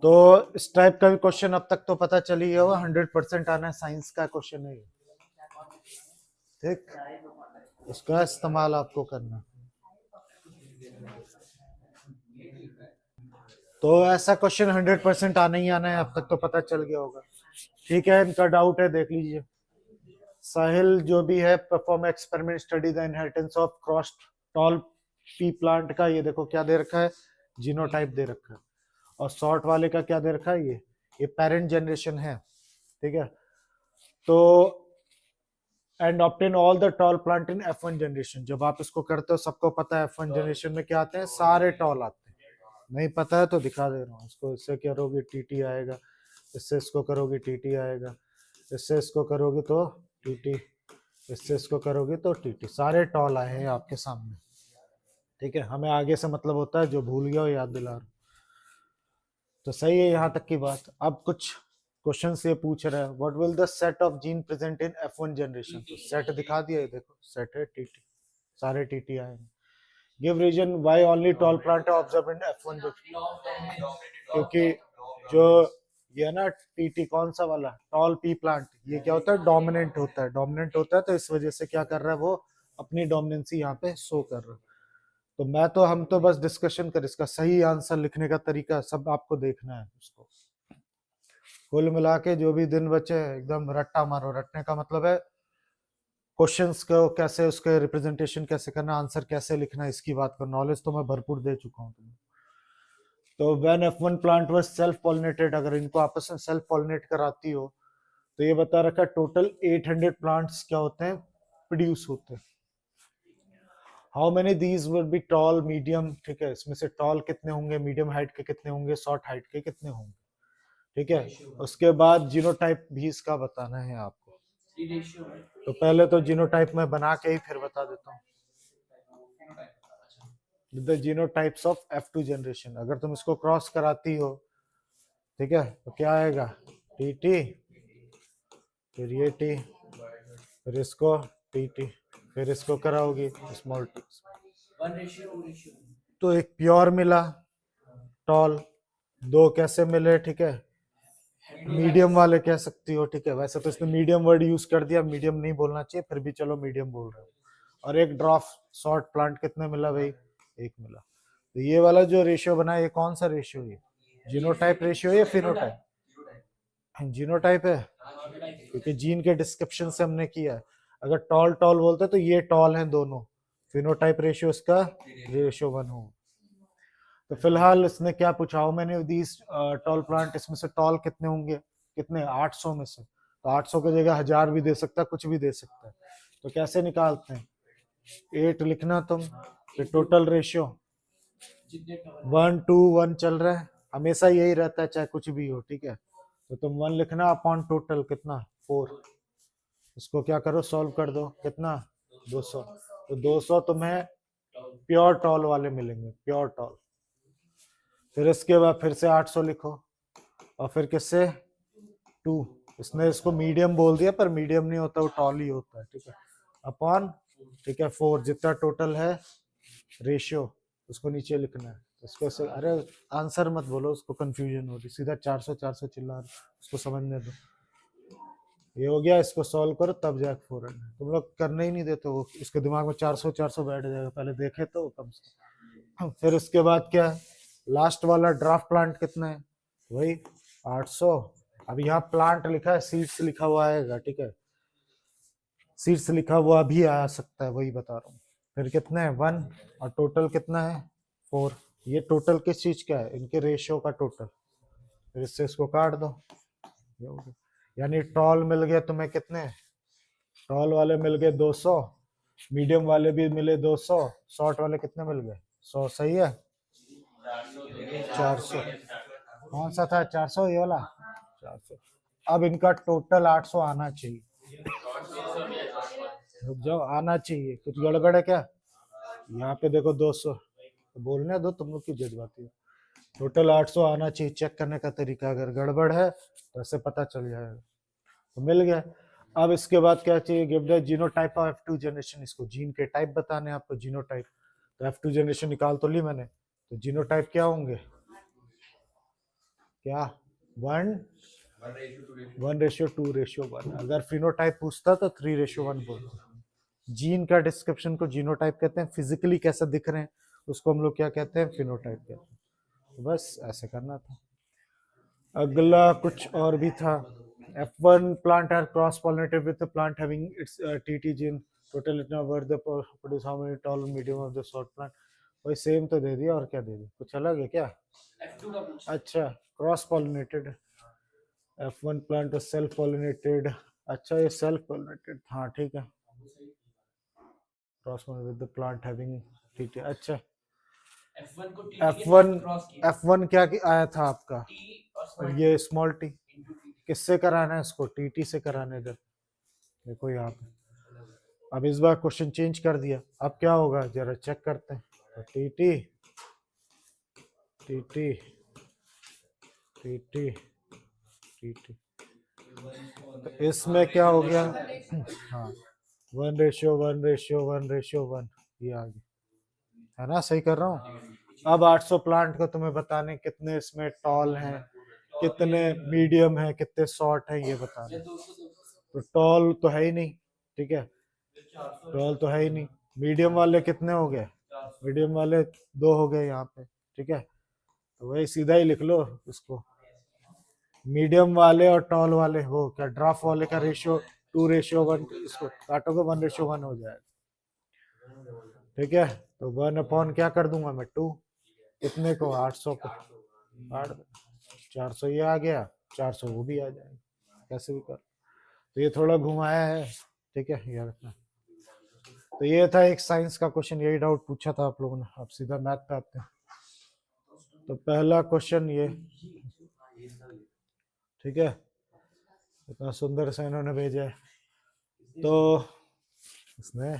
तो इस टाइप का भी क्वेश्चन अब तक तो पता चल ही होगा, 100% आना है, साइंस का क्वेश्चन है ये, ठीक। उसका इस्तेमाल आपको करना। तो ऐसा क्वेश्चन 100% आना ही आना है, अब तक तो पता चल गया होगा, ठीक है। इनका डाउट है, देख लीजिए। साहिल जो भी है, perform experiment study the inheritance of cross toll P plant का, ये देखो क्या दे रखा है, जीनोटाइप दे रखा है। और शॉर्ट वाले का क्या दे रखा है, ये पेरेंट जनरेशन है, ठीक है। तो and obtain all the tall plant in F1 generation, जब आप इसको करते हो, सबको पता है F1 जनरेशन में क्या आते हैं, सारे टॉल आते हैं। नहीं पता है तो दिखा दे रहा हूँ, इसको इससे करोगे टीटी आएगा, इससे इसको करोगे टीटी आएगा, इससे इसको करोगे तो टीटी, इससे इसको करोगे तो टीटी, सारे टॉल आए हैं आपके सामने, ठीक है। हमें आगे से मतलब होता है, जो भूल गया हो याद दिला रहा हूं। तो सही है यहाँ तक की बात। अब कुछ क्वेश्चन ये पूछ रहा है, what will the set of gene present in F1 generation, तो सेट दिखा दिया है, देखो सेट है टीटी, सारे टीटी आए हैं। Give reason why only tall plant observe in F1 generation, क्योंकि जो ये ना टीटी कौन सा वाला टॉल पी प्लांट, ये क्या होता है, डोमिनेंट होता है, डोमिनेंट होता है, तो इस वजह से क्या कर रहा है, वो अपनी डोमिनेंसी यहाँ पे शो कर रहा है। तो मैं तो हम तो बस डिस्कशन कर, इसका सही आंसर लिखने का तरीका सब आपको देखना है उसको। कुल मिला के जो भी दिन बचे एकदम रट्टा मारो, रटने का मतलब है क्वेश्चंस को कैसे, उसके रिप्रेजेंटेशन कैसे करना, आंसर कैसे लिखना, इसकी बात कर, नॉलेज तो मैं भरपूर दे चुका हूँ तुम्हें। तो when F1 plant was self pollinated, अगर इनको आपस में सेल्फ पॉलिनेट कराती हो, तो ये बता रखा टोटल 800 प्लांट्स क्या होते हैं, प्रोड्यूस होते हैं। How many these will be toll medium, ठीक है, इसमें से टॉल कितने होंगे, मीडियम हाइट के कितने होंगे, शॉर्ट हाइट के कितने होंगे, ठीक है। उसके बाद जीनोटाइप भी इसका बताना है आपको। तो पहले तो जीनोटाइप में बना के ही फिर बता देता हूँ। The genotypes of F2 generation, अगर तुम इसको क्रॉस कराती हो, ठीक है, तो क्या आएगा, टी टी, फिर ये टी, फिर इसको टी टी, फिर इसको कराओगी स्मॉल टी, तो एक प्योर मिला टॉल, दो कैसे मिले, ठीक है, मीडियम वाले कह सकती हो, ठीक है। वैसे तो इसने मीडियम वर्ड यूज कर दिया, मीडियम नहीं बोलना चाहिए, फिर भी चलो मीडियम बोल रहे हो। और एक ड्रॉप शॉर्ट प्लांट कितने मिला भाई, एक मिला। तो ये वाला जो रेशियो बना है, ये कौन सा रेशियो है, जीनोटाइप रेशियो या फिनोटाइप, जीनोटाइप है, क्योंकि जीन के डिस्क्रिप्शन से हमने किया है। अगर टॉल टॉल बोलते तो ये टॉल हैं दोनों, फिनोटाइप रेशियो इसका रेशियो 1 हो। तो फिलहाल इसने क्या पूछा, how many these tall plant, इसमें से टॉल कितने होंगे, कितने, 800 में से, तो 800 की जगह 1000 भी दे सकता है, कुछ भी दे सकता है। तो कैसे निकालते हैं, 8 लिखना तुम, फिर टोटल रेशियो 1:1 चल रहा है, हमेशा यही रहता है चाहे कुछ भी हो, ठीक है। तो तुम 1 लिखना अपॉन टोटल कितना 4, इसको क्या करो, सॉल्व कर दो, कितना 200, तो 200 तुम्हें प्योर टॉल वाले मिलेंगे, प्योर टॉल। फिर इसके बाद फिर से 800 लिखो, और फिर किससे 2, इसने इसको मीडियम बोल दिया, पर मीडियम नहीं होता, वो टॉल ही होता है, ठीक है, अपॉन, ठीक है 4, जितना टोटल है रेशियो उसको नीचे लिखना है। इसको से, अरे आंसर मत बोलो, उसको कंफ्यूजन हो रही, सीधा 400 400 चिल्ला रहे, उसको समझने दो। ये हो गया, इसको सॉल्व करो तब जाके 400, तुम लोग करने ही नहीं देते हो, इसके दिमाग में 400 400 बैठ जाएगा, पहले देखे तो कम से कम। फिर उसके बाद क्या है, लास्ट वाला ड्राफ्ट प्लांट कितना है, वही 800। अब यहाँ प्लांट लिखा है, सीड्स लिखा हुआ आएगा, ठीक है, सीड्स लिखा हुआ भी आ सकता है, वही बता रहा हूँ। फिर कितना है 1, और टोटल कितना है 4, ये टोटल किस चीज का है, इनके रेशियो का टोटल, फिर इससे इसको काट दो, यानी टॉल मिल गया तुम्हें कितने, टॉल वाले मिल गए 200, मीडियम वाले भी मिले 200, शॉर्ट वाले कितने मिल गए 100, सही है 400, कौन सा था 400, ये वाला 400। अब इनका टोटल 800 आना चाहिए, रुक जाओ, आना चाहिए, कुछ गड़बड़ है क्या, यहाँ पे देखो 200, तो बोलने दो, तुम लोग की जज्बाती है, टोटल 800 आना चाहिए, चेक करने का तरीका, अगर गड़बड़ है तो ऐसे पता चल जाएगा। तो मिल गया। अब इसके बाद क्या चाहिए, give the genotype of F2 generation, इसको जीन के टाइप बताने आपको, जीनोटाइप, तो F2 जनरेशन निकाल तो ली मैंने, तो जीनोटाइप क्या होंगे, क्या 1:2:1। अगर फिनोटाइप पूछता तो 3:1 बोलता। जीन का डिस्क्रिप्शन को जीनोटाइप कहते हैं, फिजिकली कैसा दिख रहे हैं उसको हम लोग क्या कहते हैं, फिनोटाइप कहते हैं। तो बस ऐसे करना था। अगला कुछ और भी था। F1 plant are cross pollinated with the plant having its TT gene. Total इतना worth the produce how many tall medium of the short plant. वही सेम तो दे दिया, और क्या दे दिया, कुछ अलग है क्या? अच्छा, cross pollinated. F1 plant was self pollinated। अच्छा, ये सेल्फ पॉलिनेटेड, हाँ ठीक है। Cross with the plant having TT। अच्छा, F1 क्या आया था आपका, और ये स्मॉल टी किससे कराना है इसको, TT से कराने दे। देखो यहाँ पे अब इस बार क्वेश्चन चेंज कर दिया, अब क्या होगा जरा चेक करते हैं। तो TT TT TT TT, तो इसमें क्या हो गया, हाँ 1:1:1:1, ये आ गया है ना, सही कर रहा हूँ। अब 800 प्लांट को तुम्हें बताने कितने इसमें टॉल हैं, कितने मीडियम है, कितने शॉर्ट है, ये बताना। तो टॉल तो है ही नहीं, ठीक है, टॉल तो है ही नहीं। मीडियम वाले कितने हो गए, मीडियम वाले 2 हो गए यहाँ पे, ठीक है। तो वही सीधा ही लिख लो इसको, मीडियम वाले और टॉल वाले हो क्या, ड्राफ्ट वाले का रेशियो 2:1, इसको काटोगे 1:1 हो जाएगा, ठीक है। तो 1 क्या कर दूंगा मैं, 2, कितने को, 800 को, 400 ये आ गया, 400 वो भी आ जाएगा, कैसे भी कर। तो ये थोड़ा घुमाया है, ठीक है, याद रखना। तो ये था एक साइंस का क्वेश्चन, यही डाउट पूछा था आप लोगों ने। अब सीधा मैथ पे आते हैं। तो पहला क्वेश्चन ये, ठीक है, इतना सुंदर से इन्होंने भेजा है। तो इसमें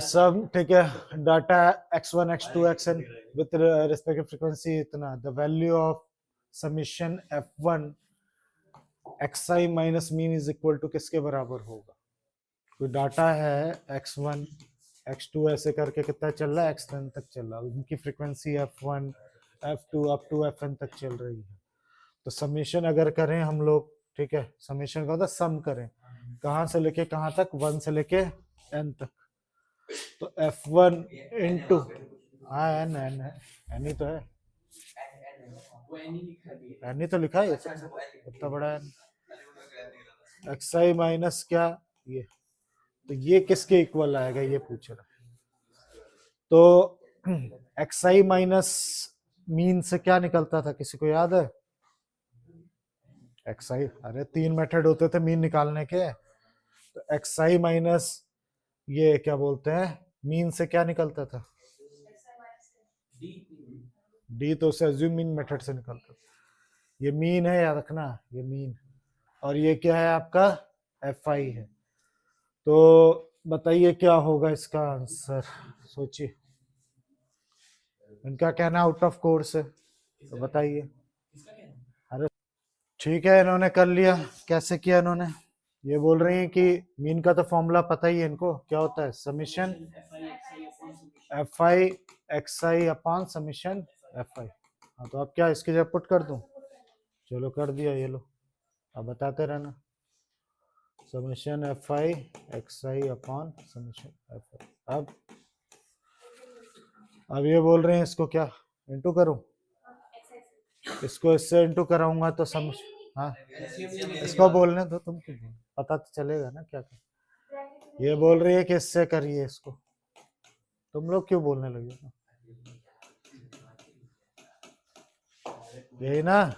सब ठीक है, data x1 x2 xn with respective frequency इतना, the value of summation f1 xi minus mean is equal to किसके बराबर होगा। कोई डाटा है x1 x2 ऐसे करके कितना चल रहा है, xn तक चल रहा है, उनकी frequency f1 f2 up to fn तक चल रही है। तो समीशन अगर करें हम लोग, ठीक है, समीशन का होता है सम करें, कहाँ से लेके कहाँ तक, 1 से लेके n तक। तो f1 इंटू, हाँ n n है, n ही तो है, n ही तो लिखा है, इतना बड़ा n। xi माइनस क्या, ये, तो ये किसके इक्वल आएगा ये पूछ रहा। तो xi माइनस मीन से क्या निकलता था, किसी को याद है? xi, अरे 3 मेथड होते थे मीन निकालने के। तो xi माइनस ये क्या बोलते हैं, मीन से क्या निकलता था, d, तो उसे अज्यूम मीन मेथड से निकलता था। ये मीन है, याद रखना, ये मीन, और ये क्या है आपका fi है। तो बताइए क्या होगा इसका आंसर, सोचिए। इनका कहना आउट ऑफ कोर्स है, तो बताइए। अरे ठीक है, इन्होंने कर लिया, कैसे किया इन्होंने, ये बोल रही हैं कि मीन का तो फॉर्मूला पता ही है इनको, क्या होता है, summation fi xi upon summation fi। हाँ, तो अब क्या इसकी जगह पुट कर दूं, चलो कर दिया, ये लो, अब बताते रहना, summation fi xi upon summation fi। अब ये बोल रहे हैं इसको क्या इंटू करूं, इसको इससे इंटू कराऊंगा तो समझ, हाँ इसको बोलने दो, तुम क्यों पता तो चलेगा ना क्या कर। ये बोल रही है कि इससे करिए इसको, तुम लोग क्यों बोलने लगे, यही ना।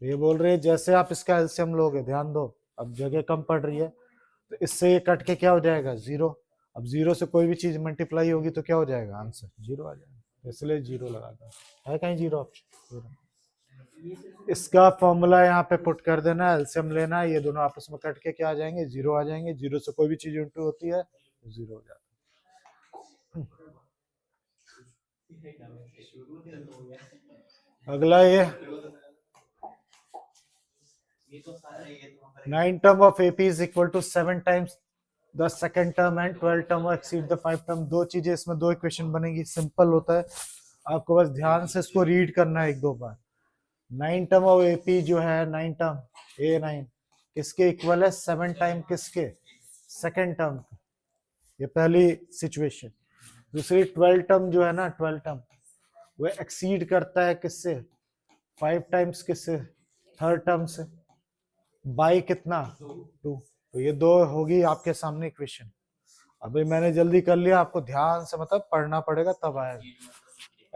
ये बोल रही है जैसे आप इसका एलसीएम लोगे, ध्यान दो, अब जगह कम पड़ रही है, तो इससे ये कट के क्या हो जाएगा, 0। अब 0 से कोई भी चीज मल्टीप्लाई होगी तो क्या हो जाएगा, आंसर 0 आ जाएगा, इसलिए 0 लगा दो, है कहीं 0 ऑप्शन। इसका फॉर्मूला यहाँ पे पुट कर देना, एलसीएम लेना, ये दोनों आपस में कट के क्या आ जाएंगे, 0 आ जाएंगे। 0 से कोई भी चीज इंटू होती है 0 हो जाता है। अगला ये 9 term of AP is equal to 7 times the second term and 12 term exceed the 5 term। दो चीजें इसमें, दो इक्वेशन बनेगी, सिंपल होता है। आपको बस ध्यान से इसको रीड करना है एक दो बार। 9 टर्म ऑफ एपी जो है 9 टर्म A9 किसके इक्वल है 7 टाइम किसके सेकेंड टर्म। ये पहली सिचुएशन। दूसरी 12 टर्म जो है ना 12 टर्म वो एक्सीड करता है किससे 5 टाइम्स किससे थर्ड टर्म से बाई कितना 2। तो ये दो होगी आपके सामने इक्वेशन। अभी मैंने जल्दी कर लिया, आपको ध्यान से मतलब पढ़ना पड़ेगा तब आएगा।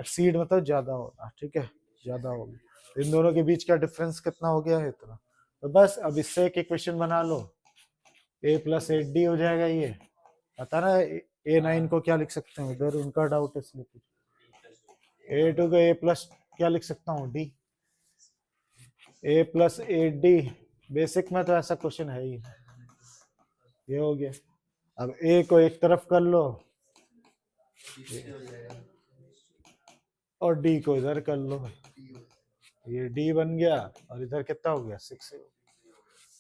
एक्सीड मतलब ज्यादा होना, ठीक है ज्यादा होगा। इन दोनों के बीच का डिफरेंस कितना हो गया है इतना। तो बस अब इससे एक इक्वेशन बना लो a प्लस 8d हो जाएगा। ये पता ना A9 को क्या लिख सकते हैं, उधर उनका डाउट है इसलिए पूछ। A2 को a प्लस क्या लिख सकता हूँ d, a plus 8d। Basic में तो ऐसा क्वेश्चन है ही। ये हो गया। अब a को एक तरफ कर लो और d को इधर कर लो। ये d बन गया और इधर कितना हो गया 6।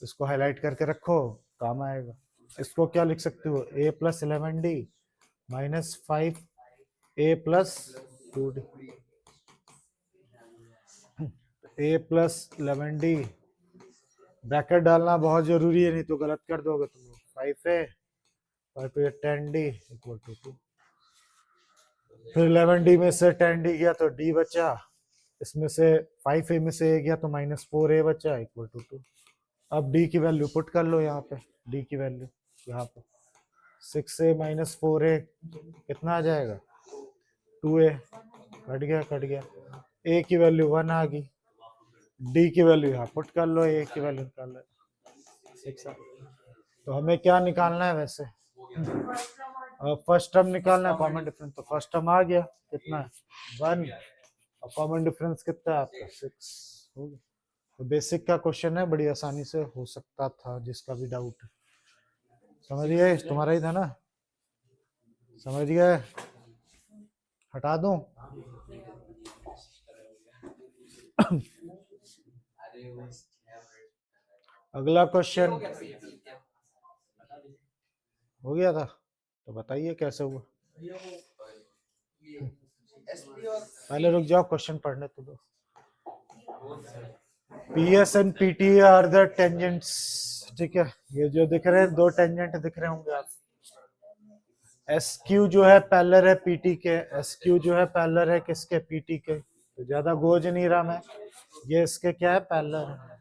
इसको हाईलाइट करके रखो काम आएगा। इसको क्या लिख सकते हो a plus 11d minus 5a plus 2d। a plus 11d bracket डालना बहुत जरूरी है, नहीं तो गलत कर दोगे तुम लोग। 5a 10d equal to 2। फिर 11d में से 10d गया तो d बचा, इसमें से 5a में से a गया तो माइनस 4a बचा इक्वल टू 2। अब d की वैल्यू पुट कर लो यहाँ पे, d की वैल्यू यहाँ पे 6a माइनस 4a कितना आ जाएगा 2a। कट गया a की वैल्यू 1 आ गई, d की वैल्यू यहाँ पुट कर लो, a की वैल्यू निकाल लो 6। तो हमें क्या निकालना है वैसे, फर्स्ट टर्म निकालना है कॉमन डिफरेंस। तो फर्स्ट टर्म आ गया कितना है 1 और कॉमन डिफरेंस कितना है आपका 6 हो गया। तो बेसिक का क्वेश्चन है, बड़ी आसानी से हो सकता था जिसका भी डाउट है। समझ गए, तुम्हारा ही था ना, समझ गए, हटा दूं। अगला क्वेश्चन हो गया था तो बताइए कैसे हुआ। पहले रुक जाओ क्वेश्चन पढ़ने तो दो। PS and PT are the tangents, ठीक है। ये जो दिख रहे हैं दो टेंजेंट दिख रहे होंगे आप। SQ जो है पैरेलल है PT के, SQ जो है पैरेलल है किसके PT के। तो ज्यादा गोज नहीं रहा मैं, ये इसके क्या है पैरेलल है।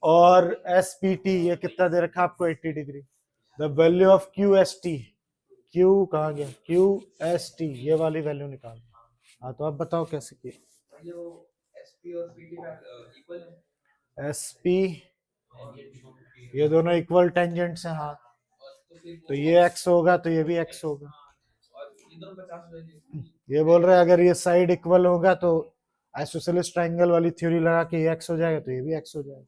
और SPT ये कितना दे रखा आपको 80 degree. The value of QST, Q कहाँ गया QST, ये वाली वैल्यू निकाल। हाँ तो अब बताओ कैसे किए। SP ये दोनों इक्वल टेंजेंट्स हैं, हाँ तो ये x होगा तो ये भी x होगा। ये बोल रहे हैं अगर ये साइड इक्वल होगा तो आइसोसेलेस ट्रायंगल वाली थ्योरी लगा के ये x हो जाएगा तो ये भी x हो जाएगा।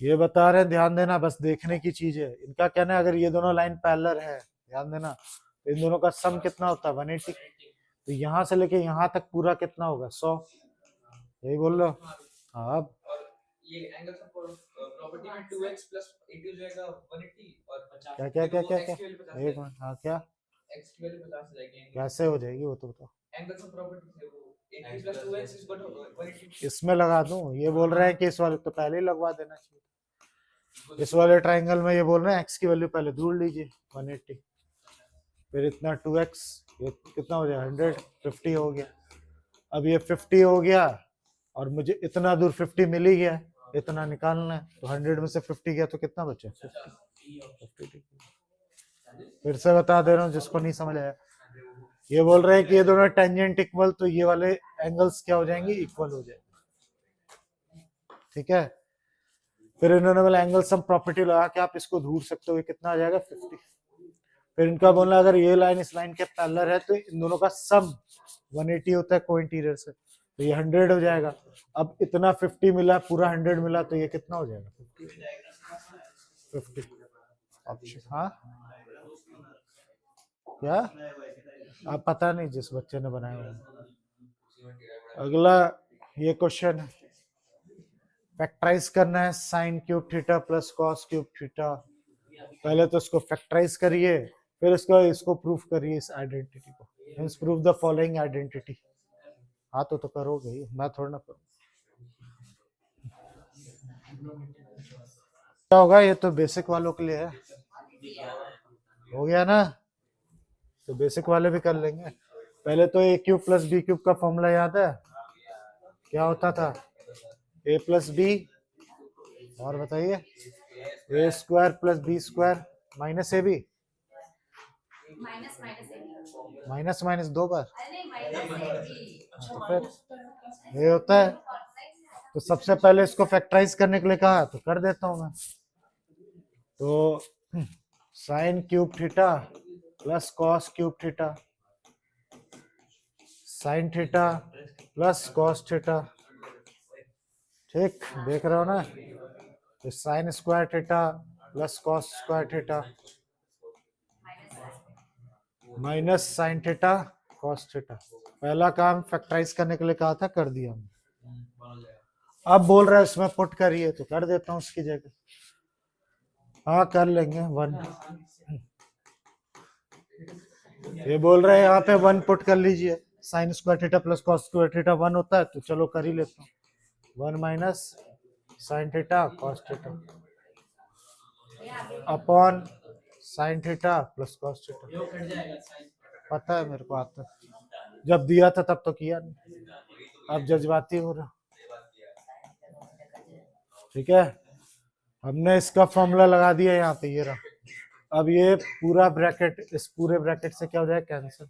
ये बता रहे हैं, ध्यान देना, बस देखने की चीज है। इनका कहना है अगर ये दोनों लाइन पैरेलल है, ध्यान देना, तो इन दोनों का सम कितना होता है 180। तो यहाँ से लेके यहाँ तक पूरा कितना होगा 100, यही बोल रहे हो। हाँ अब ये एंगल प्रॉपर्टी में 2x प्लस 80 हो जाएगा 180 और 50 क्या क्या क्या क्या क्या एक मिनट, हाँ क्या x की वैल्यू 50 हो जाएगी, कैसे हो जाएगी वो तो बताओ। एंगल ऑफ प्रॉपर्टी से वो 80 plus 2x is equal to 180। इसमें लगा दूं, ये बोल रहे हैं कि इस वाले तो पहले ही लगवा देना चाहिए। इस वाले ट्रायंगल में ये बोल रहे हैं x की वैल्यू पहले ढूंढ लीजिए 180, फिर इतना 2x, ये कितना हो जाएगा 150 हो गया। अब ये 50 हो गया और मुझे इतना दूर 50 मिल ही गया, इतना निकालना है। तो 100 में से 50 गया तो कितना बचा 50। फिर से बता दे रहा हूँ जिसको नहीं समझ आया। ये बोल रहे हैं कि ये दोनों टेंजेंट इक्वल, तो ये वाले एंगल्स क्या हो जाएंगे इक्वल हो जाएंगे, ठीक है। फिर इन्होंने बोला एंगल सम प्रॉपर्टी लगा के आप इसको ढूंढ सकते हो, कितना आ जाएगा 50। फिर इनका बोलना अगर ये लाइन इस लाइन के पैरेलल है तो इन दोनों का सम 180 होता है को इंटीरियर से, तो ये 100 हो जाएगा। अब इतना 50 मिला पूरा 100 मिला तो ये कितना हो जाएगा 50 ऑप्शन। हाँ क्या आप पता नहीं जिस बच्चे ने बनाया हुआ। अगला ये क्वेश्चन है, फैक्टराइज करना है sine cube theta plus cos cube theta. पहले तो इसको फैक्टराइज करिए फिर इसको प्रूफ करिए इस आइडेंटिटी को, means proof the following identity. हाँ तो करोगे ही, मैं थोड़ा ना करूँ। क्या होगा, ये तो बेसिक वालों के लिए है, हो गया ना, तो बेसिक वाले भी कर लेंगे। पहले तो ए क्यूब प्लस बी क्यूब का फॉर्मूला याद है, क्या होता था, ए प्लस बी, और बताइए, A square plus B square minus A B, minus minus दो बार, तो फिर ये होता है। तो सबसे पहले इसको फैक्टराइज करने के लिए कहा, तो कर देता हूं मैं। तो sine cube theta plus cos cube theta, sine theta plus cos theta, ठीक, देख रहे हो ना। तो sine square theta plus cos square theta minus sine theta cos theta. पहला काम फैक्टराइज करने के लिए कहा था, कर दिया हमने। अब बोल रहा है इसमें पुट करिए, तो कर देता हूं उसकी जगह, हाँ कर लेंगे 1। ये बोल रहे हैं यहाँ पे 1 पुट कर लीजिए, sine square theta plus cos square theta 1 होता है, तो चलो कर ही लेता हूँ। 1 minus sine theta cos theta upon sine theta plus cos theta, पता है मेरे को, आता है, जब दिया था तब तो किया नहीं, अब जज्बाती हो रहा। ठीक है, हमने इसका फॉर्मूला लगा दिया यहाँ पे, ये रहा। अब ये पूरा ब्रैकेट इस पूरे ब्रैकेट से क्या हो जाए, कैंसिल।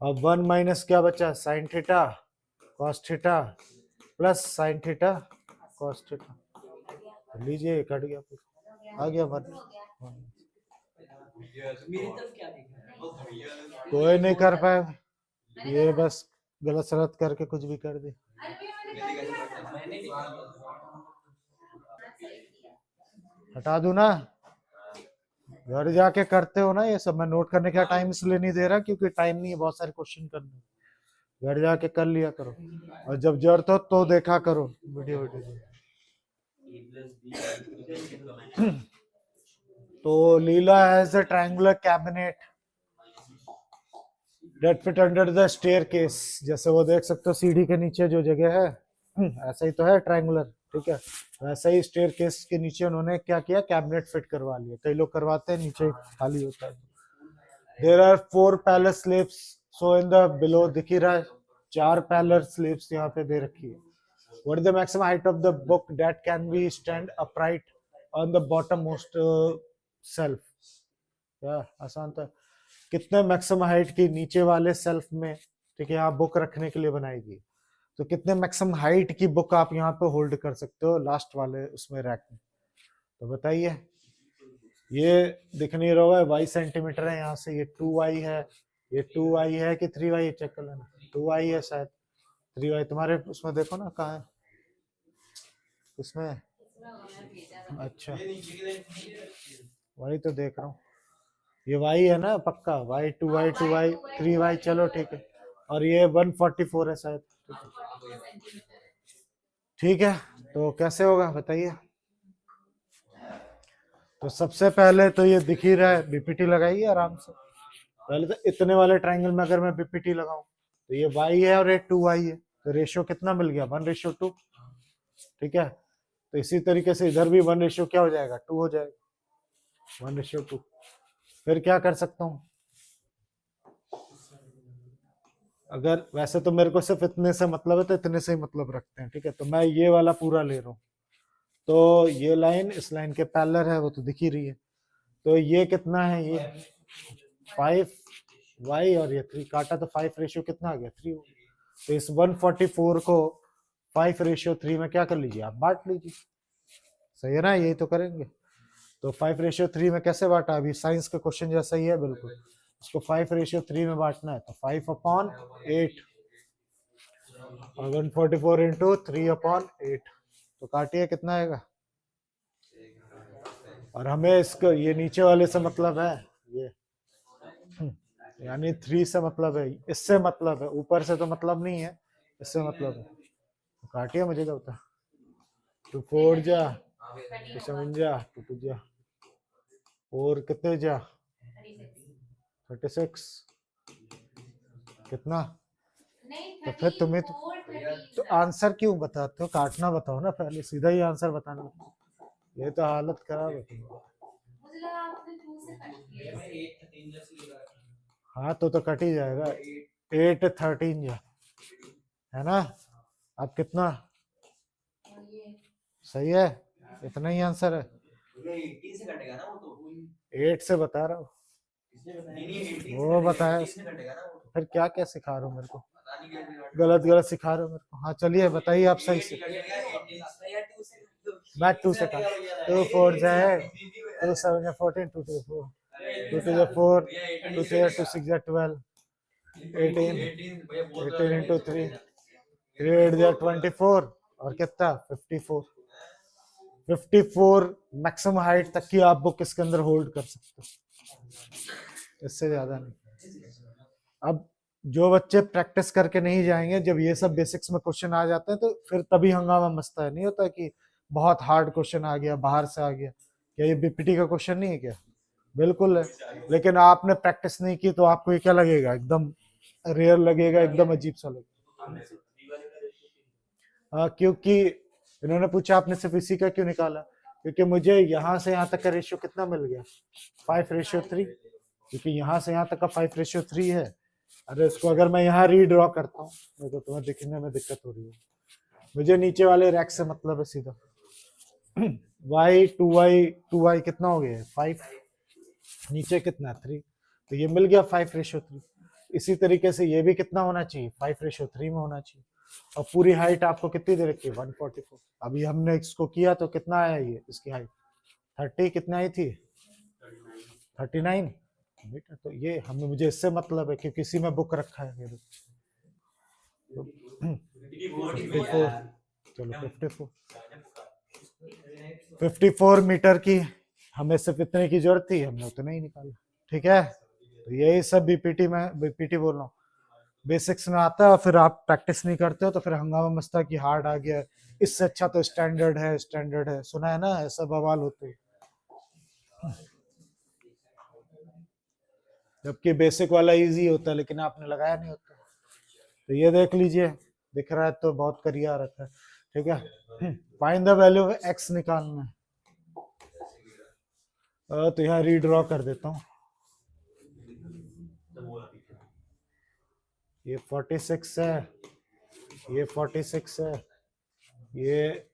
अब 1 माइनस क्या बचा, sine theta cos theta plus sine theta cos theta, लीजिए कट गया, आ गया 1। कोई नहीं कर पाए, ये बस गलत सलत करके कुछ भी कर दे। हटा दूं ना, घर जाके करते हो ना ये सब, मैं नोट करने का टाइम इसलिए नहीं दे रहा क्योंकि टाइम नहीं है, बहुत सारे क्वेश्चन करने, घर जाके कर लिया करो, और जब जरूरत हो तो देखा करो वीडियो वीडियो। तो Leela has a triangular cabinet that fit under the staircase, जैसे वो देख सकते हो सीढ़ी के नीचे जो जगह है, ऐसा ही तो है ट्रायंगुलर, ठीक है, वैसे ही स्टेयरकेस के नीचे उन्होंने क्या किया, कैबिनेट फिट करवा लिया, कई लोग करवाते हैं नीचे खाली होता है। There are 4 parallel slips, so in the below दिख ही रहा है 4 पैरेलल स्लिप्स यहाँ पे दे रखी है। What is the maximum height of the book that can be stand upright on the bottommost shelf? क्या आसान था, कितने मैक्सिमम हाइट की नीचे वाले सेल्फ में, ठीक है, आप बुक रखने के लिए बनाएगी, तो कितने मैक्सिमम हाइट की बुक आप यहाँ पे होल्ड कर सकते हो लास्ट वाले उसमें रैक में, तो बताइए। ये दिख नहीं रहा है, वाई सेंटीमीटर है, यहाँ से ये 2y है, ये 2y है कि 3y, चेक कर लेना, 2y है शायद, 3y तुम्हारे उसमें देखो ना कहाँ है, उसमें, अच्छा वही तो देख रहा हूँ, ये y है ना पक्का, y 2y 2y 3y, चलो ठीक है, और ये 144 है शायद, ठीक है। तो कैसे होगा बताइए। तो सबसे पहले तो ये दिख ही रहा है, बीपीटी लगाइए आराम से। पहले तो इतने वाले ट्राइंगल में अगर मैं बीपीटी लगाऊं, तो ये y है और ये 2y है, तो रेशियो कितना मिल गया, 1:2, ठीक है। तो इसी तरीके से इधर भी 1 क्या हो जाएगा, 2 हो जाएगा, 1:2। फिर क्या कर सकता हूँ, अगर वैसे तो मेरे को सिर्फ इतने से मतलब है, तो इतने से ही मतलब रखते हैं, ठीक है, तो मैं ये वाला पूरा ले रहा हूँ, तो ये लाइन इस लाइन के पैरेलल है, वो तो दिख ही रही है, तो ये कितना है, ये 5y और ये 3 काटा, तो 5 रेशियो कितना आ गया, 3। तो इस 144 को 5:3 में क्या कर लीजिए, आप बांट लीजिए, सही है ना, यही तो करेंगे। तो 5:3 में कैसे बांटा, अभी साइंस का क्वेश्चन जैसा ही है बिल्कुल, उसको 5:3 में बांटना है, तो 5/8 और 144 इंटू 3/8, तो काटिए कितना आएगा। और हमें इसको ये नीचे वाले से मतलब है, ये यानी 3 से मतलब है, इससे मतलब है, ऊपर से तो मतलब नहीं है, इससे मतलब है, तो काटिए, मुझे क्या होता, 2 4 जा, 2 7 जा, 2 2 जा, और कितने जा 36 कितना? तो फिर तुम्हें तो आंसर क्यों बताते हो? काटना बताओ ना, पहले सीधा ही आंसर बताना। ये तो हालत खराब है तुम्हारी। हाँ तो कट ही जाएगा। 8 13 जा है ना। अब कितना सही है? इतना ही आंसर है। 8 से बता रहा हूँ। वो बताया फिर क्या क्या सिखा रहे हो मेरे को? गलत गलत सिखा रहे हो मेरे को। हाँ चलिए बताइए आप सही से। मैं 2 से कहा 2 4 है 2 7 14 2 2 4 2 2 4 2 3 2 6 12 18 18 into 3 3 8 24 और कितना 54 54 मैक्सिमम हाइट तक की आप बुक इसके अंदर होल्ड कर सकते हो, इससे ज्यादा नहीं। अब जो बच्चे प्रैक्टिस करके नहीं जाएंगे, जब ये सब बेसिक्स में क्वेश्चन आ जाते हैं तो फिर तभी हंगामा मचता है। नहीं होता कि बहुत हार्ड क्वेश्चन आ गया, बाहर से आ गया। क्या ये बीपीटी का क्वेश्चन नहीं है क्या? बिल्कुल है। लेकिन आपने प्रैक्टिस नहीं की तो आपको ये क्या लगेगा? एकदम रेयर लगेगा, एकदम अजीब सा लगेगा। क्योंकि इन्होंने पूछा आपने सिर्फ इसी का क्यों निकाला? क्योंकि मुझे यहाँ से यहाँ तक का रेशियो कितना मिल गया? 5:3। क्योंकि यहाँ से यहाँ तक का 5:3 है। अरे इसको अगर मैं यहाँ रीड्रॉ करता हूँ तो तुम्हें दिखने में दिक्कत हो रही है। मुझे नीचे वाले रैक से मतलब है सीधा। टू वाई कितना हो गया? 5। नीचे कितना? 3। तो ये मिल गया 5:3। इसी तरीके से ये भी कितना होना चाहिए? 5:3 में होना चाहिए। और पूरी हाइट आपको कितनी दे रखी है? 144। अभी हमने इसको किया तो कितना आया ये इसकी हाइट? 30 कितना आई थी? 39। बेटा तो ये हमें मुझे इससे मतलब है क्योंकि इसी में बुक रखा है मेरे। तो 54 चलो 54 मीटर की हमें सिर्फ इतने की जरूरत थी, हमने उतना ही निकाला। ठीक है, तो यही सब बीपीटी बोल रहा हूँ बेसिक्स में आता है। फिर आप प्रैक्टिस नहीं करते हो तो फिर हंगामा मचता है कि हार्ड आ गया, इससे अच्छा तो स्टैंडर्ड है, स्टैंडर्ड है। सुना है ना, ऐसा बवाल होते हैं। जबकि बेसिक वाला इजी होता है लेकिन आपने लगाया नहीं होता। तो ये देख लीजिए, दिख रहा है तो बहुत करिया रखा है। ठीक है, find the value of x निकालना है। तो यहाँ रीड्रॉ कर देता हूँ। ये 46 है, ये 46 है, ये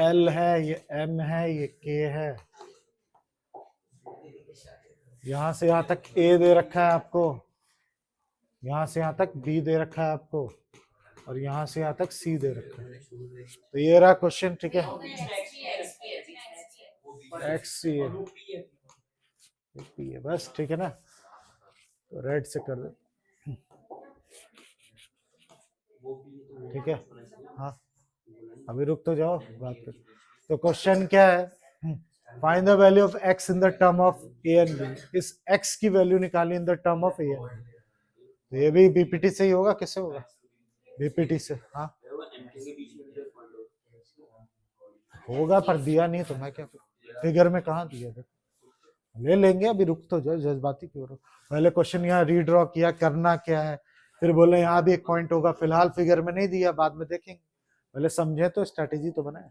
एल है, ये एम है, ये के है। यहां से यहां तक ए दे रखा है आपको, यहां से यहां तक बी दे रखा है आपको, और यहां से यहां तक सी दे रखा है। तो ये रहा क्वेश्चन। ठीक है, एक्स सी है बस। ठीक है ना, तो रेड से कर दे। ठीक है, हाँ अभी रुक तो जाओ बात कर। तो क्वेश्चन क्या है? Find the value of x in the term of a and b. इस एक्स की वैल्यू निकाली in the term of a and b. तो ये भी बीपीटी से ही होगा, किससे होगा? बीपीटी से। हाँ होगा पर दिया नहीं तो मैं क्या करूं? फिगर में कहाँ दिया था? ले लेंगे, अभी रुक तो जाओ, जज्बाती क्यों रहो। पहले क्वेश्चन यहाँ रीड्रॉ किया, करना क्या है, फिर बोले यहाँ भी एक पॉइंट होगा, फिलहाल फिगर में नहीं दिया, बाद में देखेंगे। पहले समझे तो स्ट्रेटेजी तो बनाए।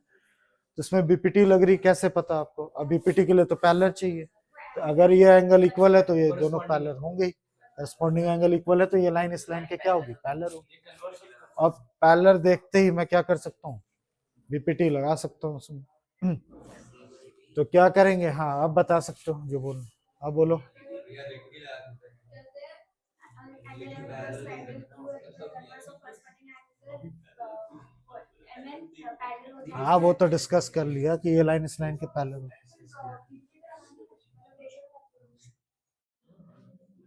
तो इसमें बीपीटी लग रही, कैसे पता आपको? अब बीपीटी के लिए तो पैरेलल चाहिए। तो अगर ये एंगल इक्वल है तो ये दोनों पैरेलल होंगे ही। कॉरेस्पॉन्डिंग एंगल इक्वल है तो ये लाइन इस लाइन के क्या होगी? पैरेलल होगी। अब पैरेलल देखते ही मैं क्या कर सकता हूँ? बीपीटी लगा सकता हूँ उसमें। तो क्या करेंगे? हाँ अब बता सकते हो जो बोलो, अब बोलो। हाँ वो तो डिस्कस कर लिया कि ये लाइन इस लाइन के पैरेलल है।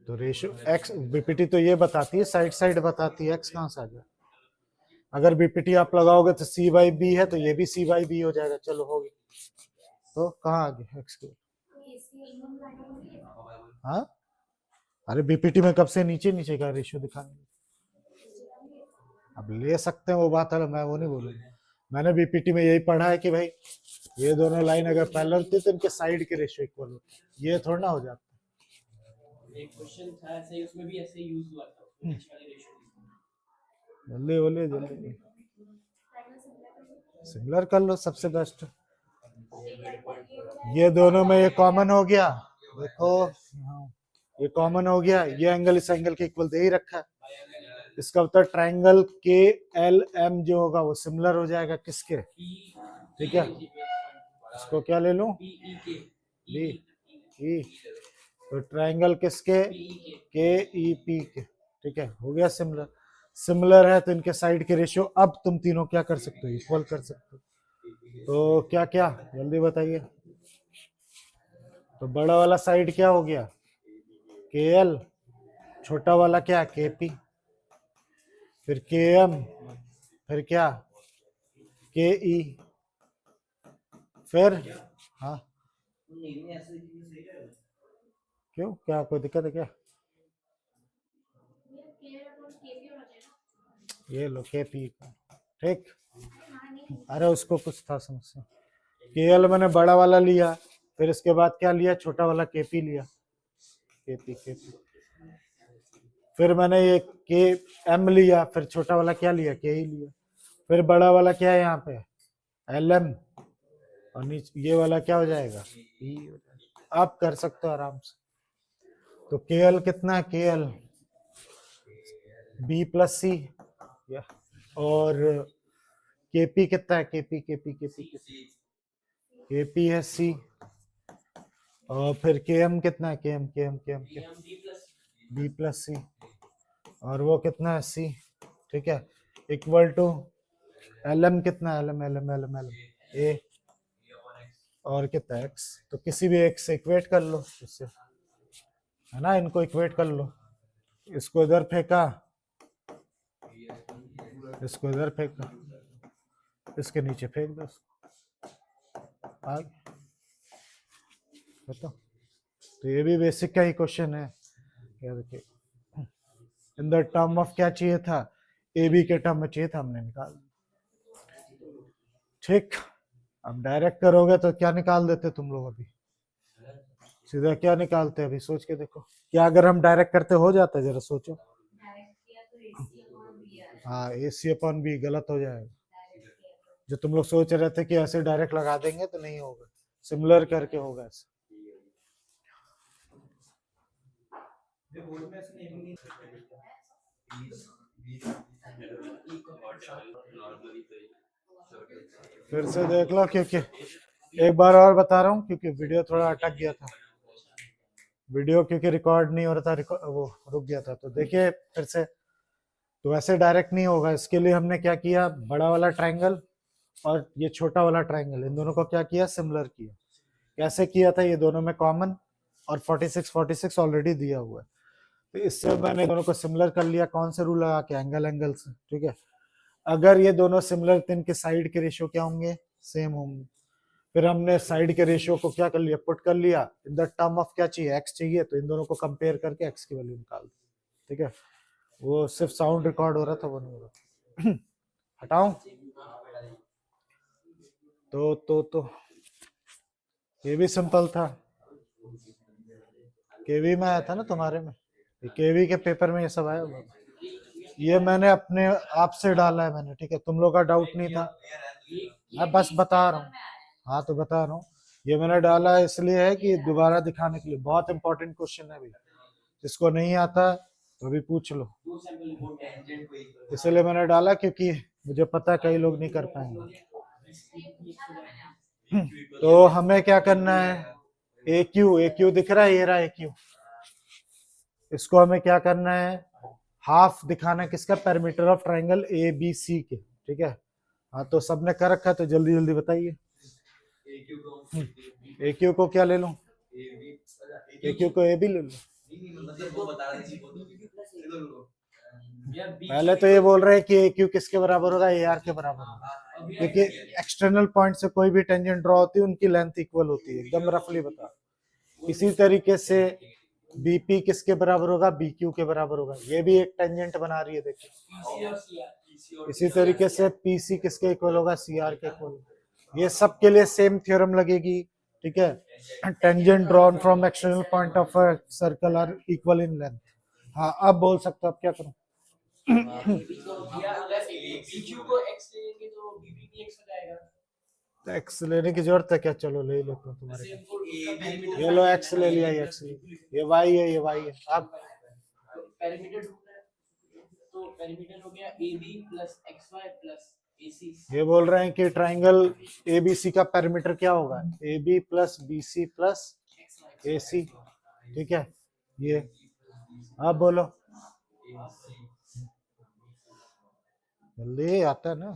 तो रेशियो एक्स, बीपीटी तो ये बताती है, साइड साइड बताती है, एक्स कहाँ से आ गया? अगर बीपीटी आप लगाओगे तो सी बाई बी है, तो ये भी सी बाई बी हो जाएगा। चलो हो गया। तो कहाँ आ गया एक्स के? हाँ अरे बीपीटी में कब से नीचे नीचे का रेशियो दिखाने? अब ले सकते हैं, वो बात है, मैं वो नहीं बोलूंगा। मैंने बीपीटी में यही पढ़ा है कि भाई ये दोनों लाइन अगर पैरेलल होती तो इनके साइड के रेशियो इक्वल होते, ये थोड़ा ना हो जाता। एक क्वेश्चन था ऐसे, उसमें भी ऐसे यूज हुआ था, उसमें बीच वाले रेशियो। जल्दी बोलिए जल्दी। सिमिलर कर लो सबसे बेस्ट। ये दोनों में ये कॉमन हो गया, देखो ये कॉमन हो गया, ये एंगल इस एंगल के इक्वल दे ही रखा है। इसका मतलब ट्रायंगल के एल एम जो होगा वो सिमिलर हो जाएगा किसके, ठीक है। इसको क्या ले लूं, बी ई, तो ट्रायंगल किसके, के ई पी के, ठीक है, हो गया सिमिलर। सिमिलर है तो इनके साइड के रेशियो अब तुम तीनों क्या कर सकते हो, इक्वल कर सकते हो। तो क्या क्या जल्दी बताइए। तो बड़ा वाला साइड क्या हो गया, के एल, छोटा वाला क्या, के पी, फिर के एम, फिर क्या, के ई, फिर हाँ क्यों, क्या कोई दिक्कत है क्या, ये लो के पी, ठीक। अरे उसको कुछ था समस्या, के एल मैंने बड़ा वाला लिया, फिर इसके बाद क्या लिया, छोटा वाला के पी लिया, के पी के पी, फिर मैंने ये के एम लिया, फिर छोटा वाला क्या लिया, के ई लिया, फिर बड़ा वाला क्या है यहाँ पे, एल एम, और नीचे ये वाला क्या हो जाएगा, ई हो जाएगा। आप कर सकते हो आराम से। तो के एल कितना है, के एल बी प्लस सी, और केपी कितना है, केपी केपी केपी केपी है सी, और फिर के एम कितना है, के एम के एम के एम बी प्लस सी, और वो कितना है सी, ठीक है, इक्वल टू एल एम कितना है, L M L M L M L M A, और कितना है एक्स, तो किसी भी एक्स से इक्वेट कर लो इससे, है ना, इनको इक्वेट कर लो, इसको इधर फेंका, इसको इधर फेंका, इसके नीचे फेंक दो, आगे बताओ। तो ये भी बेसिक का ही क्वेश्चन है, क्या देखिए, इन द टर्म ऑफ क्या चाहिए था, ए बी के टर्म में चाहिए था, हमने निकाल, ठीक। अब डायरेक्ट करोगे तो क्या निकाल देते तुम लोग, अभी सीधा क्या निकालते, अभी सोच के देखो, क्या अगर हम डायरेक्ट करते हो जाता, जरा सोचो। हाँ ए सी अपॉन बी गलत हो जाएगा, जो तुम लोग सोच रहे थे कि ऐसे डायरेक्ट लगा देंगे तो नहीं होगा, सिमिलर करके होगा ऐसे। फिर से देख लो, क्योंकि एक बार और बता रहा हूँ, क्योंकि वीडियो थोड़ा अटक गया था, वीडियो क्योंकि रिकॉर्ड नहीं हो रहा था, वो रुक गया था, तो देखिए फिर से। तो ऐसे डायरेक्ट नहीं होगा, इसके लिए हमने क्या किया, बड़ा वाला ट्रायंगल और ये छोटा वाला ट्रायंगल, इन दोनों को क्या किया, सिमिलर किया। कैसे किया था, ये दोनों में कॉमन, और 46 ऑलरेडी दिया हुआ है, तो इससे मैंने दोनों को सिमिलर कर लिया, कौन से रूल लगा के, एंगल एंगल से, ठीक है। अगर ये दोनों सिमिलर तो इनके साइड के रेशियो क्या होंगे, सेम होंगे। फिर हमने साइड के रेशियो को क्या कर लिया, पुट कर लिया इन द टर्म ऑफ क्या चाहिए, एक्स चाहिए, तो इन दोनों को कंपेयर करके एक्स की वैल्यू निकाल दी, ठीक है। वो सिर्फ साउंड रिकॉर्ड हो रहा था, वो नहीं हो रहा। हटाऊं, तो ये भी सिंपल था, केवी में आया था ना तुम्हारे में, केवी के पेपर में ये सब आया हुआ, ये मैंने अपने आप से डाला है मैंने, ठीक है, तुम लोग का डाउट नहीं था, मैं बस बता रहा हूँ। हाँ तो बता रहा हूँ, ये मैंने डाला इसलिए है कि दोबारा दिखाने के लिए, बहुत इंपॉर्टेंट क्वेश्चन है, अभी जिसको नहीं आता तो अभी पूछ लो, इसलिए मैंने डाला, क्योंकि मुझे पता है कई लोग नहीं कर पाएंगे। तो हमें क्या करना है, ए क्यू दिख रहा है, ये रहा ए क्यू, इसको हमें क्या करना है, हाफ दिखाना है, किसका, perimeter of triangle A B C के, ठीक है। हाँ तो सबने कर रखा है, तो जल्दी जल्दी बताइए। ए क्यू को क्या ले लूं, ए क्यू को ए बी ले लूं, पहले तो ये बोल रहे हैं कि ए क्यू किसके बराबर होगा, ए आर के बराबर होगा, क्योंकि एक्सटर्नल पॉइंट से कोई भी टेंजेंट ड्रॉ होती है उनकी लेंथ इक्वल होती है, एकदम रफली बता। इसी तरीके से बीपी किसके बराबर होगा, बी क्यू के बराबर होगा, ये भी एक टेंजेंट बना रही है, देखिए इसी तरीके से पीसी किसके इक्वल होगा, सीआर के इक्वल। ये सब के लिए सेम थ्योरम लगेगी, ठीक है। Tangent drawn from external point of a circle are equal in length. हाँ अब बोल सकते हो, अब क्या करूं। AB को दिया, अगर BQ को x लेंगे तो BB भी x हो जाएगा। तो एक्स लेने की जरूरत है क्या, चलो ले लेता हूँ तुम्हारे वैसे हमको उसका पैरामीटर ये लो एक्स ले लिया, ये एक्स ये वाई है, ये वाई है। अब पैरामीटर ढूंढना है, तो पैरामीटर हो गया AB plus XY plus AC। ये बोल रहे हैं कि ट्राइंगल एबीसी का पैरामीटर क्या होगा, AB plus BC plus AC, ठीक है। ये अब बोलो, जल्दी आता है ना,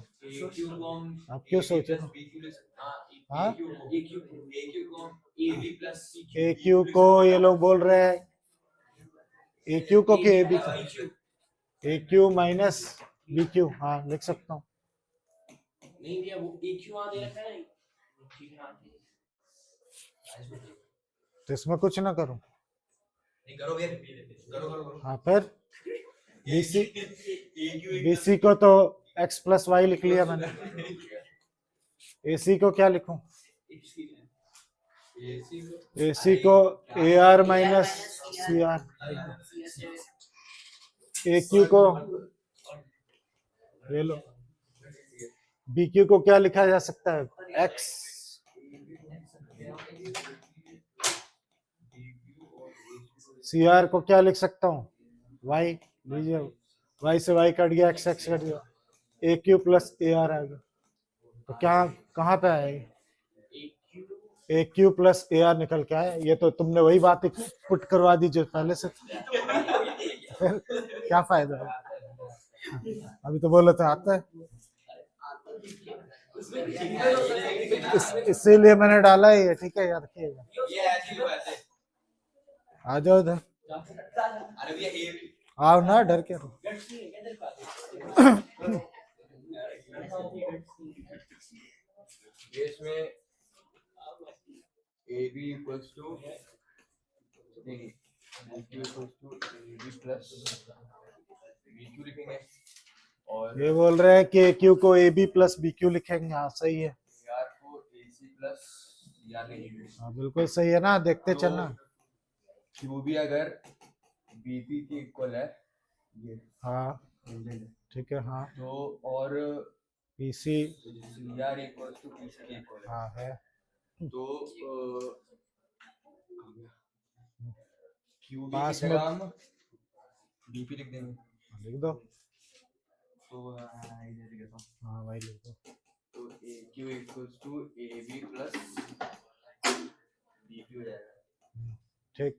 आप क्यों सोच रहे हो। हाँ ए क्यू को ये लोग बोल रहे हैं, ए क्यू को कि ए बी को, ए क्यू माइनस बी क्यू, हाँ लिख सकता हूँ। नहीं दिया, वो AQ वहां दे रखा है। ठीक है, तो इसमें कुछ ना करूं, नहीं करो भैया, करो करो करो। हाँ फिर बीसी, बीसी को तो एक्स प्लस वाई लिख लिया मैंने, एसी को क्या लिखूं, एसी को A R minus C R, A Q को ले लो, बी क्यू को क्या लिखा जा सकता है, एक्स, सी आर को क्या लिख सकता हूँ, वाई, लीजिए वाई से वाई कट गया, एक्स एक्स कट गया, ए क्यू प्लस ए आर आ गया। तो क्या कहाँ पे आया, ए क्यू प्लस ए आर निकल के आया। ये तो तुमने वही बात पुट करवा दी जो पहले से क्या फायदा है, अभी तो बोले तो आता है, इसीलिए मैंने डाला ही है, ठीक है याद रखिएगा। ये ऐसे ही बात है। आ जाओ इधर, अरे भैया ये आओ ना, डर के रहो। इसमें AB equals to नहीं BQ equals to AB plus BQ लिखेंगे, और ये बोल रहे हैं कि ए क्यू को A B plus B Q लिखेंगे, हाँ सही है, AR को AC plus CR लिखेंगे। हाँ बिल्कुल सही है ना, देखते तो चलना। QB अगर BP के इक्वल है ये, हाँ ठीक है, हाँ तो और PC, CR equals to PC के इक्वल है, हाँ है, तो QB पास की में- जगह हम BP लिख देंगे, लिख दो, तो इधर लिखता हूँ, हाँ भाई लिख दो, तो AQ equals to AB plus BP हो जाएगा, ठीक,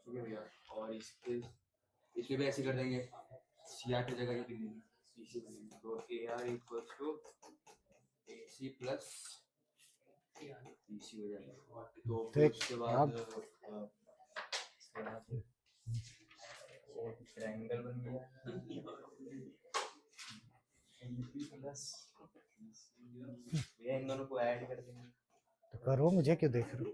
ठीक है भैया। और इसमें भी ऐसे कर देंगे, CR की जगह ये लिख देंगे, PC लिख देंगे, तो AR equals to AC plus PC हो जाएगा। तो फिर ठीक, उसके बाद अब ट्रायंगल बन गया भैया, इन दोनों को ऐड कर देंगे, तो करो, मुझे क्यों देख रहे हो,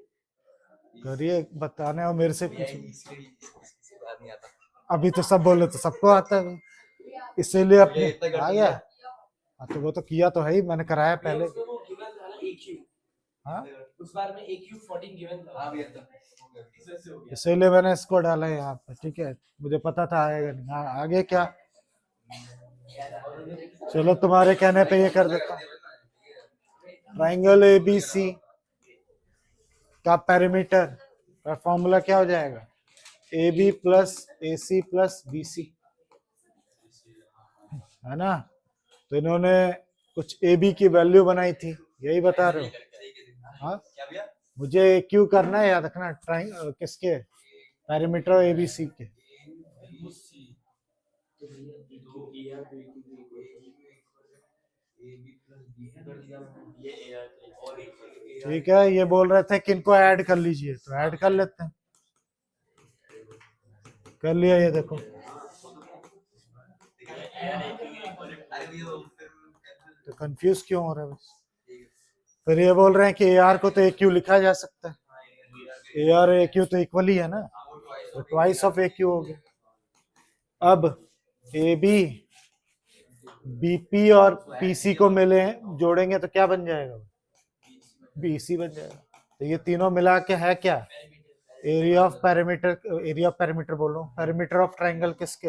करिए, बताने और मेरे से भैया पूछो। इसके बाद नहीं आता, अभी तो सब बोले तो सबको आता है, इसीलिए अपने भैया इतना कर आ दिया। गया। हाँ तो वो तो किया तो है ही, मैंने कराया पहले, उसमें वो गिवन था ना AQ, हाँ उस बार में AQ 14 गिवन था। हाँ भैया तो इससे हो गया। इसीलिए मैंने इसको डाला है यहाँ पे, ठीक है, मुझे पता था आएगा नहीं। हाँ आगे क्या, चलो तुम्हारे कहने पे ये कर देता हूँ। ट्राइंगल ABC का पैरामीटर का फॉर्मूला क्या हो जाएगा, AB plus AC plus BC, है ना। तो इन्होंने कुछ AB की वैल्यू बनाई थी, यही बता रहे हो, हाँ क्या भैया, मुझे क्यू करना है, याद रखना, किसके पैरामीटर ABC के, ठीक है। ये बोल रहे थे कि इनको ऐड कर लीजिए, तो ऐड कर लेते हैं, कर लिया, ये देखो, तो कंफ्यूज क्यों हो रहा है बस। फिर ये बोल रहे हैं कि AR को तो AQ लिखा जा सकता है, AR और AQ तो इक्वल ही है ना, तो ट्वाइस ऑफ AQ हो गया। अब AB बीपी और पीसी को मिले जोड़ेंगे तो क्या बन जाएगा, बीसी बन जाएगा। तो ये तीनों मिला के है क्या, एरिया ऑफ पैरामीटर बोल रहा हूँ, पैरामीटर ऑफ ट्राइंगल किसके,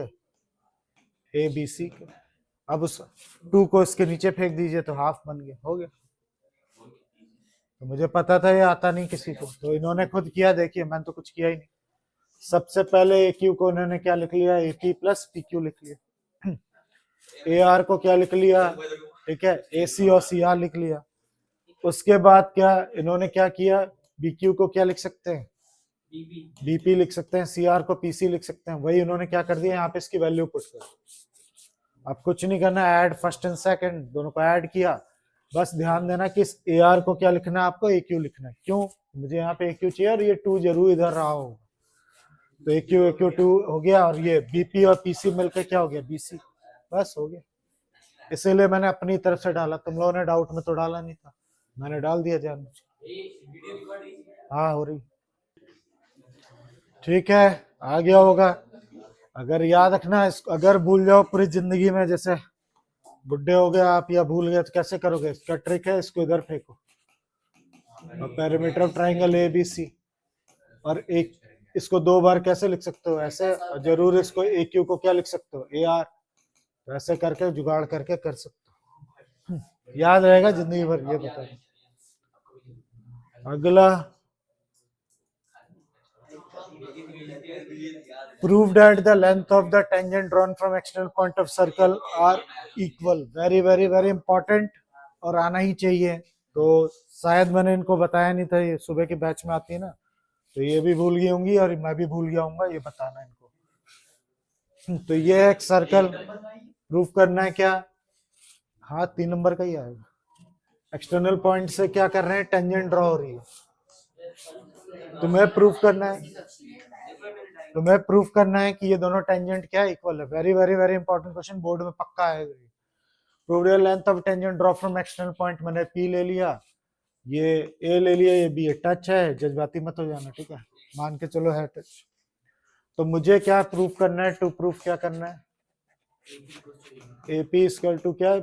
ए बी सी के। अब उस 2 को इसके नीचे फेंक दीजिए तो हाफ बन गया, हो गया। तो मुझे पता था ये आता नहीं किसी को, तो इन्होंने खुद किया, देखिए मैंने तो कुछ किया ही नहीं। सबसे पहले ए क्यू को इन्होंने क्या लिख लिया, A P plus P Q लिख लिया, ए आर को क्या लिख लिया, ठीक है, ए सी और सी आर लिख लिया। उसके बाद क्या इन्होंने क्या किया, बी क्यू को क्या लिख सकते हैं, बीपी लिख सकते हैं, सी आर को पीसी लिख सकते हैं। वही उन्होंने क्या कर दिया, यहाँ पे इसकी वैल्यू पुट कर। अब कुछ नहीं करना, ऐड फर्स्ट एंड सेकंड दोनों को ऐड किया। बस ध्यान देना कि इस ए आर को क्या लिखना है, आपको ए क्यू लिखना है। क्यों, मुझे यहाँ पे ए क्यू चाहिए और ये 2 जरूर इधर रहा हो, तो ए क्यू 2 हो गया, और ये बीपी और पीसी मिलकर क्या हो गया, बीसी। बस हो गया, इसीलिए मैंने अपनी तरफ से डाला, तुम लोगों ने डाउट में तो डाला नहीं था, मैंने डाल दिया जान। हाँ हो रही, ठीक है, आ गया होगा। अगर याद रखना, अगर भूल जाओ पूरी जिंदगी में, जैसे बुढ़े हो गए आप या भूल गए तो कैसे करोगे, इसका ट्रिक है, इसको इधर फेंको, और parameter of triangle A B C, और एक इसको 2 बार कैसे लिख सकते हो, ऐसे, और जरूर इसको ए क्यू को क्या लिख सकते हो, ए आर। तो ऐसे करके जुगाड़ करके कर सकते हो, याद रहेगा जिंदगी भर, ये बता। अगला, prove that the length of the tangent drawn from external point of circle are equal। very very very important, और आना ही चाहिए। तो शायद मैंने इनको बताया नहीं था, ये सुबह की बैच में आती है ना, तो ये भी भूल गई होंगी और मैं भी भूल गया हूँ, ये बताना इनको। तो ये एक सर्कल प्रूफ करना है क्या, हाँ 3 नंबर का ही आएगा। एक्सटर्नल पॉइंट से क्या कर रहे हैं, टेंजेंट ड्रॉ हो रही है, तुम्हें प्रूफ करना है, तुम्हें प्रूफ करना है कि ये दोनों टेंजेंट क्या इक्वल है। Very very very important question, board में पक्का आएगा। Prove the length of tangent draw from external point, मैंने पी ले लिया, ये ए ले लिया, ये बी टच है, जज्बाती मत हो जाना, ठीक है, मान के चलो है टच। तो मुझे क्या प्रूफ करना है, टू प्रूफ क्या करना है, ए पी इक्वल टू क्या,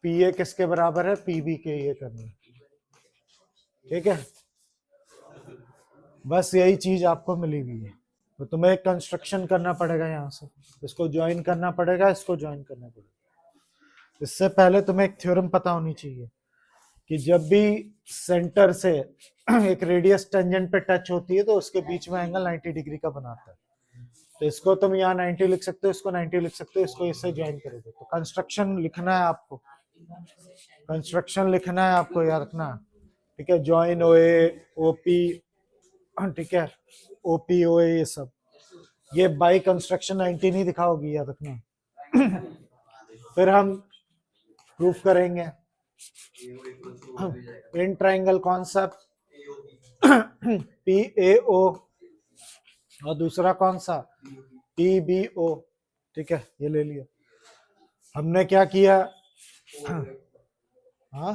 पी ए किसके बराबर है, पी बी के, ये करना है, ठीक है। बस यही चीज आपको मिली हुई है, तो तुम्हें एक कंस्ट्रक्शन करना पड़ेगा, यहाँ से इसको ज्वाइन करना पड़ेगा, इसको ज्वाइन करना पड़ेगा। इससे पहले तुम्हें एक थ्योरम पता होनी चाहिए कि जब भी सेंटर से एक रेडियस टेंजेंट पे टच होती है तो उसके बीच में एंगल 90 डिग्री का बनाता है। तो इसको तुम यहाँ 90 लिख सकते हो, इसको 90 लिख सकते हो, इसको इससे ज्वाइन करोगे। तो कंस्ट्रक्शन लिखना है आपको, कंस्ट्रक्शन लिखना है आपको, याद रखना, ठीक है। ज्वाइन ओ ए ओ पी, ठीक है, ओपी ओ ये सब, ये बाई कंस्ट्रक्शन 90 नहीं दिखाओगी, याद रखना। फिर हम प्रूफ करेंगे इन triangle concept, P A O, और दूसरा कौन सा, पी बी ओ, ठीक है, ये ले लिया हमने। क्या किया, हाँ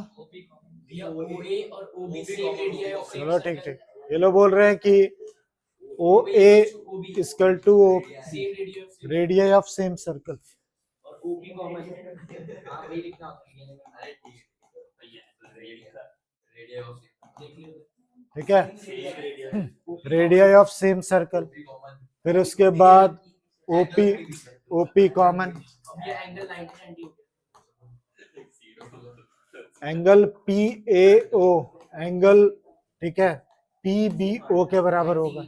चलो ठीक ठीक, ये लोग बोल रहे हैं कि O A equal to radius of same circle, ठीक है, रेडियस ऑफ सेम सर्कल। फिर उसके बाद OP, OP common, angle P A O, angle, ठीक है, पी बी ओ के बराबर होगा,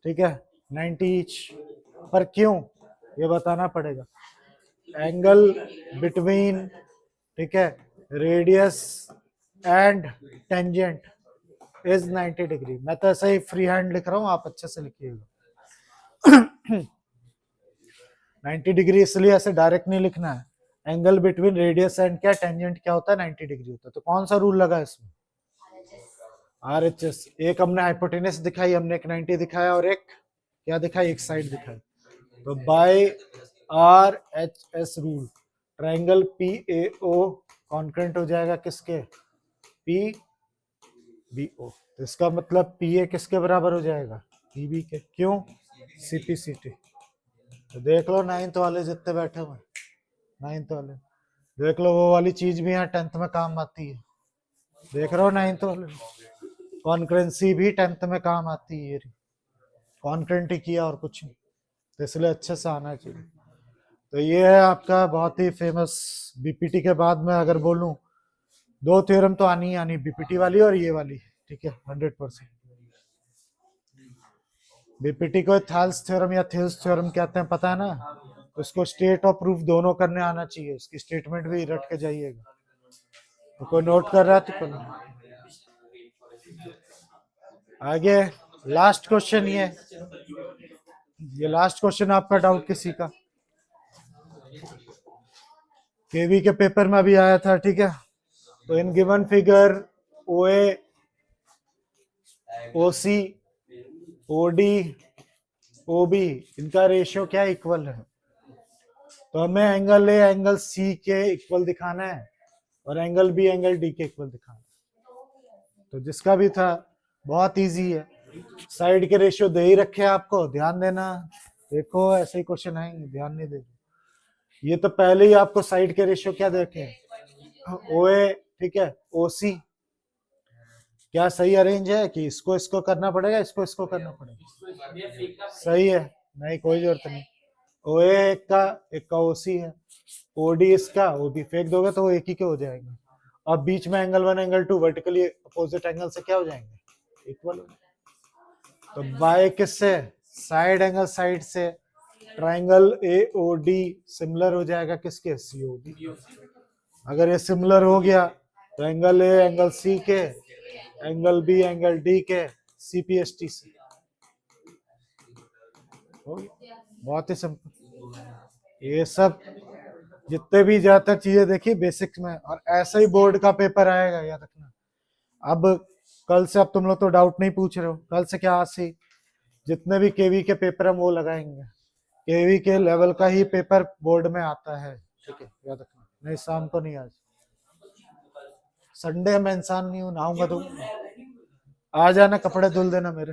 ठीक है, 90 ईच। पर क्यों, ये बताना पड़ेगा। एंगल बिटवीन, ठीक है, radius and tangent is 90 degree. मैं तो ऐसे ही फ्री हैंड लिख रहा हूँ, आप अच्छे से लिखिएगा। 90 डिग्री इसलिए ऐसे डायरेक्ट नहीं लिखना है, एंगल बिटवीन रेडियस एंड क्या टेंजेंट क्या होता है, 90 डिग्री होता है। तो कौन सा रूल लगा इसमें, RHS। एक हमने हाइपोटेनस दिखाई, हमने एक 90 दिखाया, और एक क्या दिखाई, एक साइड दिखाई। तो by RHS rule triangle PAO concurrent हो जाएगा किसके, PBO। तो इसका मतलब PA किसके बराबर हो जाएगा, PB के। क्यों, CPCT। तो देख लो 9th वाले जितने बैठे हुए 9th वाले, देख लो वो वाली चीज भी यहाँ 10th में काम आती है। देख रहे हो 9th वाले, कॉन्करेंसी भी 10th में काम आती है। कॉन्करेंट ही किया और कुछ नहीं, तो इसलिए अच्छे से आना चाहिए। तो ये है आपका बहुत ही फेमस। बीपीटी के बाद में अगर बोलूं, 2 थ्योरम तो आनी ही आनी, बीपीटी वाली और ये वाली, ठीक है 100%। बीपीटी को थेल्स थ्योरम या थेल्स थ्योरम कहते हैं, पता है ना? तो उसको स्टेट और प्रूफ दोनों करने आना चाहिए, उसकी स्टेटमेंट भी रट के जाइएगा। तो कोई नोट कर रहा है तो कर लो। आगे लास्ट क्वेश्चन ये लास्ट क्वेश्चन आपका डाउट किसी का केवी के पेपर में अभी आया था, ठीक है? तो इन गिवन फिगर ओए, ओसी, ओडी, ओबी, इनका रेशियो क्या इक्वल है? तो हमें एंगल ए एंगल सी के इक्वल दिखाना है और एंगल बी एंगल डी के इक्वल दिखाना है। तो जिसका भी था बहुत इजी है, साइड के रेशियो दे ही रखे आपको, ध्यान देना। देखो ऐसे ही क्वेश्चन आएंगे, ध्यान नहीं दे। ये तो पहले ही आपको साइड के रेशियो क्या देखे, ओए, ठीक है, ओसी क्या सही अरेंज है कि इसको इसको करना पड़ेगा, इसको इसको करना पड़ेगा? सही है, नहीं कोई जरूरत नहीं। ओए एक का ओसी है, ओडी इसका, ओबी फेंक दोगे तो वो एक ही के हो जाएंगे। अब बीच में angle 1 angle 2 vertically opposite angle से क्या हो जाएंगे, इक्वल। तो बाय किससे, साइड एंगल साइड से, ट्राइंगल एओडी सिमिलर हो जाएगा किसके, सीओडी। अगर ये सिमिलर हो गया तो एंगल ए एंगल सी के, एंगल बी एंगल डी के, सीपीएसटी से हो गया। बहुत ही सिंपल। ये सब जितने भी ज्यादातर चीजें देखी बेसिक्स में, और ऐसे ही बोर्ड का पेपर आएगा, याद रखना। अब कल से, अब तुम लोग तो डाउट नहीं पूछ रहे हो, कल से क्या, आज से जितने भी केवी के पेपर हम वो लगाएंगे। केवी के लेवल का ही पेपर बोर्ड में आता है, ठीक है, याद रखना। नहीं शाम को नहीं, आज संडे में इंसान नहीं हूं, नहाऊंगा तो आ जाना, कपड़े धुल देना मेरे।